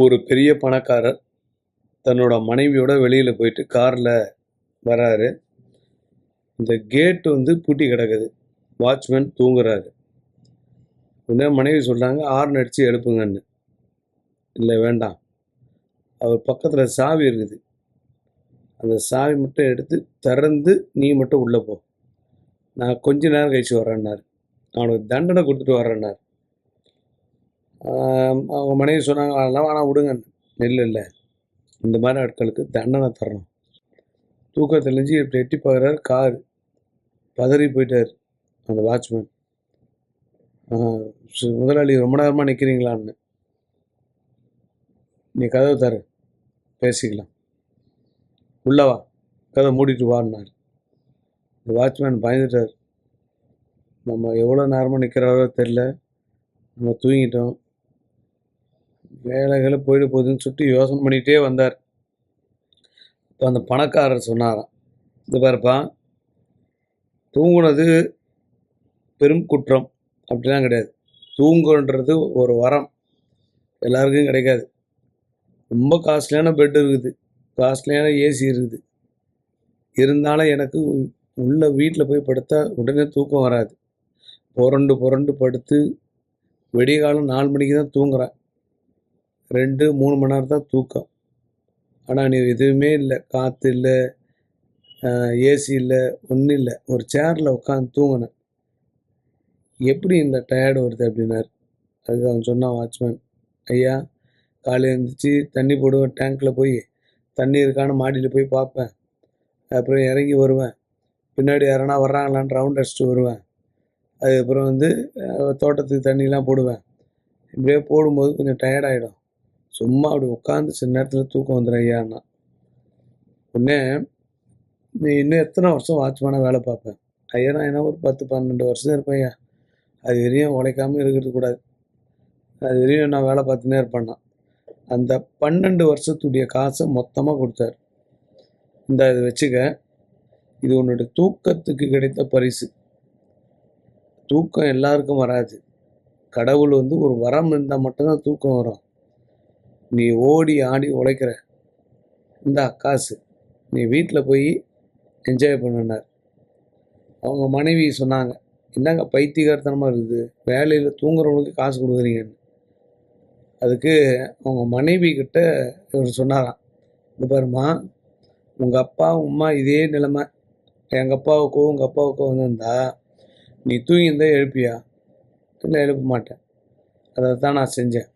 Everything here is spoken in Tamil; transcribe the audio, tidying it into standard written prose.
ஒரு பெரிய பணக்காரர் தன்னோட மனைவியோட வெளியில் போயிட்டு காரில் வராரு. இந்த கேட்டு பூட்டி கிடக்குது. வாட்ச்மேன் தூங்குறாரு. உடனே மனைவி சொல்கிறாங்க, ஹார்ன் அடித்து எழுப்புங்கன்னு. இல்லை, வேண்டாம், அவர் பக்கத்தில் சாவி இருக்குது, அந்த சாவி மட்டும் எடுத்து திறந்து நீ மட்டும் உள்ளே போ, நான் கொஞ்ச நேரம் கழிச்சு வரேன்னாரு. அவனுக்கு தண்டனை கொடுத்துட்டு வரேன்னாரு. அவங்க மனைவி சொன்னாங்க, அதெல்லாம் வேணாம், விடுங்கன்னு. இல்லை, இந்த மாதிரி ஆட்களுக்கு தண்டனை தரணும். தூக்கம் தெளிஞ்சு இப்படி எட்டி பார்க்குறாரு, கார். பதறி போயிட்டார் அந்த வாட்ச்மேன். முதலாளி ரொம்ப நேரமாக நிற்கிறீங்களான்னு. நீ கதவை தர, பேசிக்கலாம், உள்ளவா, கதை மூடிட்டு வான்னார். இந்த வாட்ச்மேன் பயந்துட்டார். நம்ம எவ்வளோ நேரமாக நிற்கிறாரோ தெரில, நம்ம தூங்கிட்டோம், வேலைகளை போயிட போகுதுன்னு சொல்லிட்டு யோசனை பண்ணிகிட்டே வந்தார். இப்போ அந்த பணக்காரர் சொன்னாராம், இது பாருப்பா, தூங்குனது பெரும் குற்றம் அப்படிலாம் கிடையாது. தூங்குன்றது ஒரு வரம், எல்லாருக்கும் கிடைக்காது. ரொம்ப காஸ்ட்லியான பெட் இருக்குது, காஸ்ட்லியான ஏசி இருக்குது, இருந்தாலும் எனக்கு உள்ள வீட்டில் போய் படுத்தா உடனே தூக்கம் வராது. புரண்டு படுத்து விடிய காலம் 4 மணிக்கு தான் தூங்குறேன். 2-3 மணி நேரம் தான் தூக்கம். ஆனால் நீ எதுவுமே இல்லை, காற்று இல்லை, ஏசி இல்லை, ஒன்றும் இல்லை, ஒரு சேரில் உட்காந்து தூங்கினேன், எப்படி இந்த டயர்டு வருது அப்படின்னாரு. அதுக்கு அவன் சொன்னான் வாட்ச்மேன், ஐயா, காலையில் எழுந்திரிச்சு தண்ணி போடுவேன், டேங்க்கில் போய் தண்ணி இருக்கான்னு மாடியில் போய் பார்ப்பேன், அப்புறம் இறங்கி வருவேன், பின்னாடி யாரனா வர்றாங்களான்னு ரவுண்ட் அடிச்சுட்டு வருவேன், அதுக்கப்புறம் தோட்டத்துக்கு தண்ணிலாம் போடுவேன். இப்படியே போடும்போது கொஞ்சம் டயர்டாகிடும், சும்மா அப்படி உட்காந்து சில நேரத்தில் தூக்கம் வந்துடும் ஐயான்னா. உடனே நீ இன்னும் எத்தனை வருஷம் வாட்ச்மேனாக வேலை பார்ப்பேன்? ஐயா, நான் என்ன ஒரு 10-12 வருஷம் இருப்பேன் ஐயா, அது வரையும் உழைக்காமல் இருக்கிறது கூடாது, அது வரையும் நான் வேலை பார்த்துன்னே இருப்பேன்னா. அந்த 12 வருஷத்துடைய காசை மொத்தமாக கொடுத்தாரு. இந்த இதை வச்சுக்க, இது உன்னுடைய தூக்கத்துக்கு கிடைத்த பரிசு. தூக்கம் எல்லாருக்கும் வராது, கடவுள் ஒரு வரம் இருந்தால் மட்டும்தான் தூக்கம் வரும். நீ ஓடி ஆடி உழைக்கிற, இந்தா காசு, நீ வீட்டில் போய் என்ஜாய் பண்ணுனார். அவங்க மனைவி சொன்னாங்க, என்னங்க பைத்தியகாரத்தனமாக இருக்குது, வேலையில் தூங்குறவனுக்கு காசு கொடுக்குறீங்கன்னு. அதுக்கு அவங்க மனைவி கிட்ட இவர் சொன்னாராம், இந்த பாருமா, உங்கள் அப்பா அம்மா இதே நிலைமை எங்கள் அப்பாவுக்கோ உங்கள் அப்பாவுக்கோ வந்திருந்தா நீ தூங்கியிருந்தா எழுப்பியா? இல்லை, எழுப்ப மாட்டேன், அதை தான் நான் செஞ்சேன்.